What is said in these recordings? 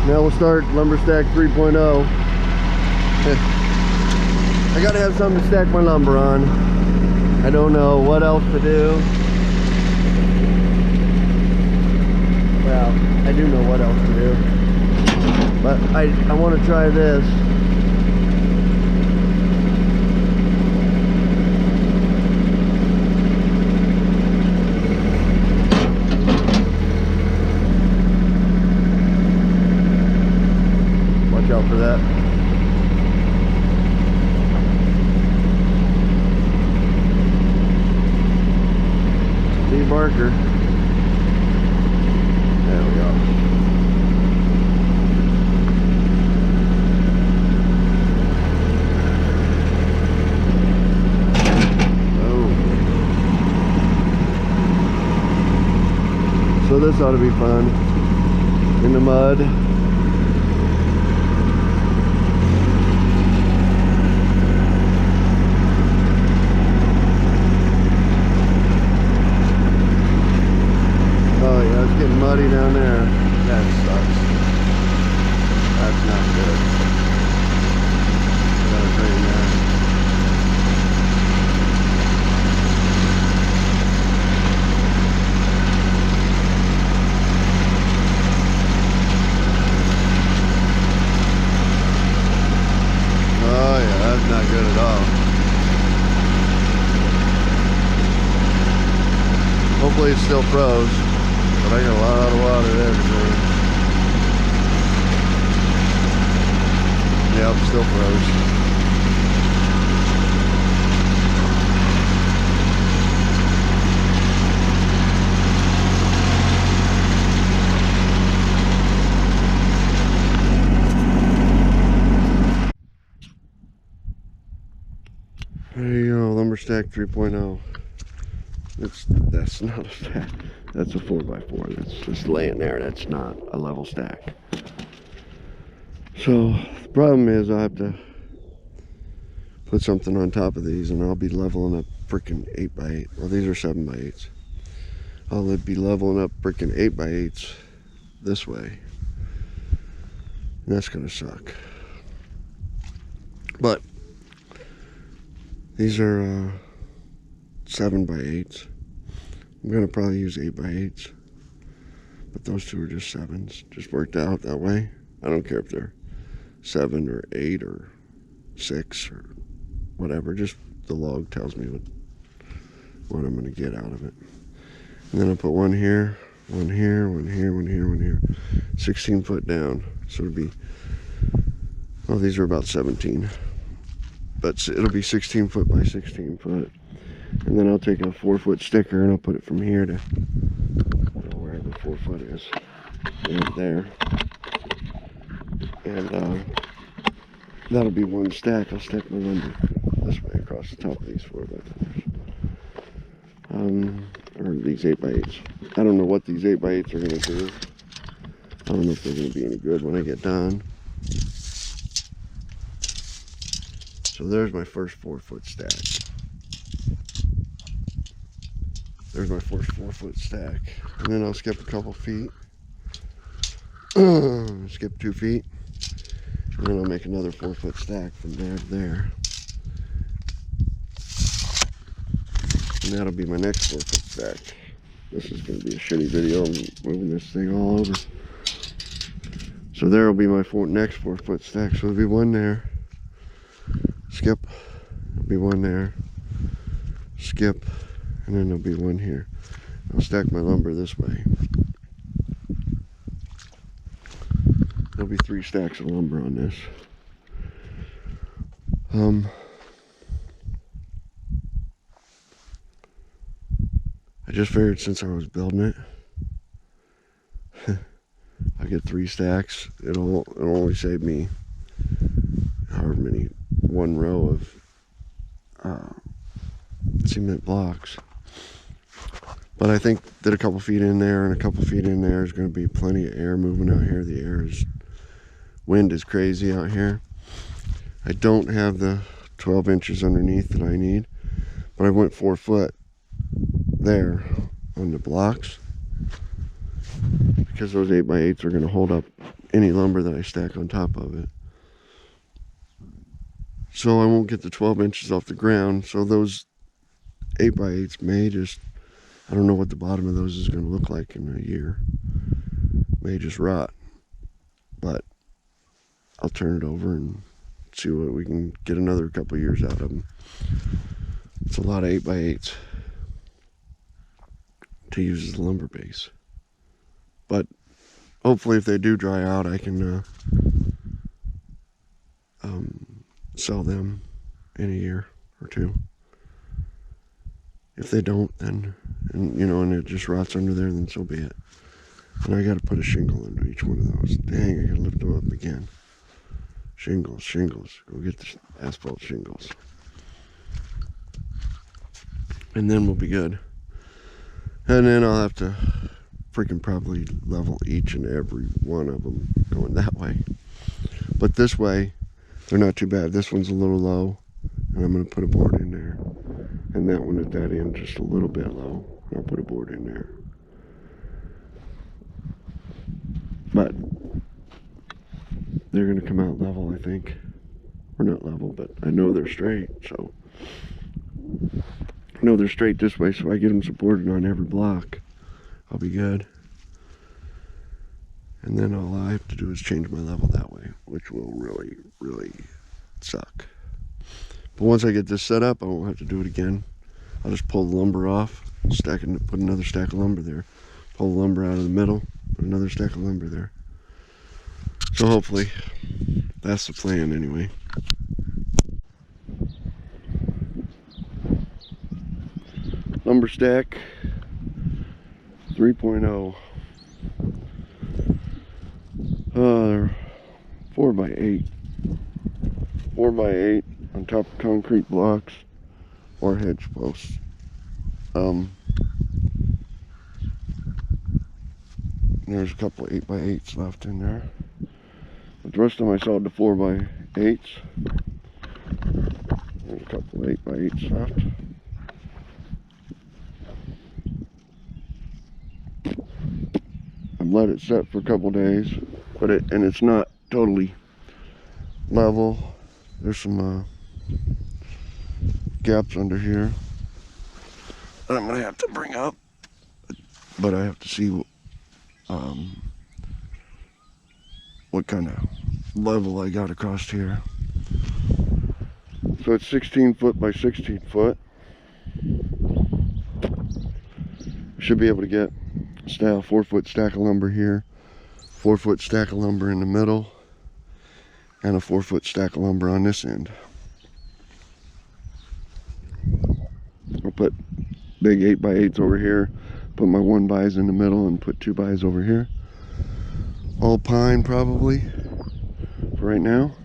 Now we'll start lumber stack 3.0. I gotta have something to stack my lumber on. I don't know what else to do. Well, I do know what else to do. But I want to try this. Watch out for that. Lee Barker. There we go. Oh. So this ought to be fun. In the mud. It's getting muddy down there. That sucks. That's not good. Gotta drain that. Oh yeah, that's not good at all. Hopefully it still froze. But I got a lot of water there today. Yep, still froze. There you go, lumber stack 3.0. That's not a stack. That's a 4x4. That's just laying there. That's not a level stack. So the problem is I have to put something on top of these, and I'll be leveling up freaking 8x8. Well, these are 7x8s. I'll be leveling up freaking 8x8s this way. And that's gonna suck. But these are 7x8s. I'm gonna probably use 8x8s, but those two are just 7s. Just worked out that way. I don't care if they're 7 or 8 or 6 or whatever. Just the log tells me what I'm gonna get out of it. And then I'll put one here, one here, one here, one here, one here. 16 foot down. So it'll be, well, these are about 17, but it'll be 16 foot by 16 foot. And then I'll take a 4-foot sticker and I'll put it from here to wherever 4 foot is. Right there. And that'll be one stack. I'll stack my lumber this way across the top of these 4x4s. Or these 8x8s. I don't know what these 8x8s are going to do. I don't know if they're going to be any good when I get done. So there's my first 4-foot stack. There's my first 4-foot stack. And then I'll skip a couple feet. Skip 2 feet. And then I'll make another 4-foot stack from there to there. And that'll be my next 4-foot stack. This is going to be a shitty video. I'm moving this thing all over. So there will be my next 4-foot stack. So there'll be one there. Skip. There'll be one there. Skip. And then there'll be one here. I'll stack my lumber this way. There'll be 3 stacks of lumber on this. I just figured since I was building it, I get 3 stacks. It'll only save me however many, 1 row of cement blocks. But I think that a couple feet in there and a couple feet in there is going to be plenty of air moving out here. The wind is crazy out here. I don't have the 12 inches underneath that I need, but I went 4 foot there on the blocks because those 8x8s are going to hold up any lumber that I stack on top of it. So I won't get the 12 inches off the ground. So those 8x8s may just, I don't know what the bottom of those is going to look like in a year. May just rot. But I'll turn it over and see what we can get another couple years out of them. It's a lot of 8x8s to use as a lumber base. But hopefully if they do dry out, I can sell them in a year or two. If they don't, then, and it just rots under there, then so be it. And I got to put a shingle under each one of those. Dang, I got to lift them up again. Shingles. Go get the asphalt shingles. And then we'll be good. And then I'll have to freaking probably level each and every one of them going that way. But this way, they're not too bad. This one's a little low, and I'm going to put a board in there. And that one at that end just a little bit low. And I'll put a board in there. But they're going to come out level, I think. Or not level, but I know they're straight, so. I know they're straight this way, so I get them supported on every block. I'll be good. And then all I have to do is change my level that way, which will really, really suck. But once I get this set up, I won't have to do it again. I'll just pull the lumber off, put another stack of lumber there. Pull the lumber out of the middle, put another stack of lumber there. So hopefully, that's the plan anyway. Lumber stack 3.0. 4x8. 4x8 on top of concrete blocks or hedge posts. There's a couple of 8x8s left in there. But the rest of them I sawed to 4x8s. There's a couple of 8x8s left. I've let it set for a couple days, and it's not totally level. There's some gaps under here that I'm gonna have to bring up, but I have to see what kind of level I got across here. So it's 16 foot by 16 foot. Should be able to get a 4-foot stack of lumber here, 4-foot stack of lumber in the middle, and a 4-foot stack of lumber on this end. I'll put big 8x8s over here, put my 1x in the middle, and put 2x over here. All pine probably for right now,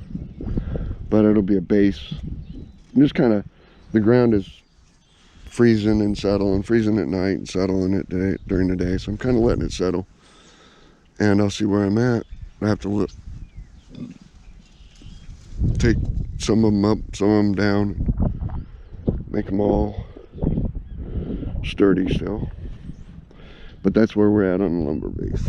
but it'll be a base. Just kind of, the ground is freezing and settling, freezing at night and settling at during the day, so I'm kind of letting it settle, and I'll see where I'm at. I have to take some of them up, some of them down, make them all sturdy still. But that's where we're at on the lumber base.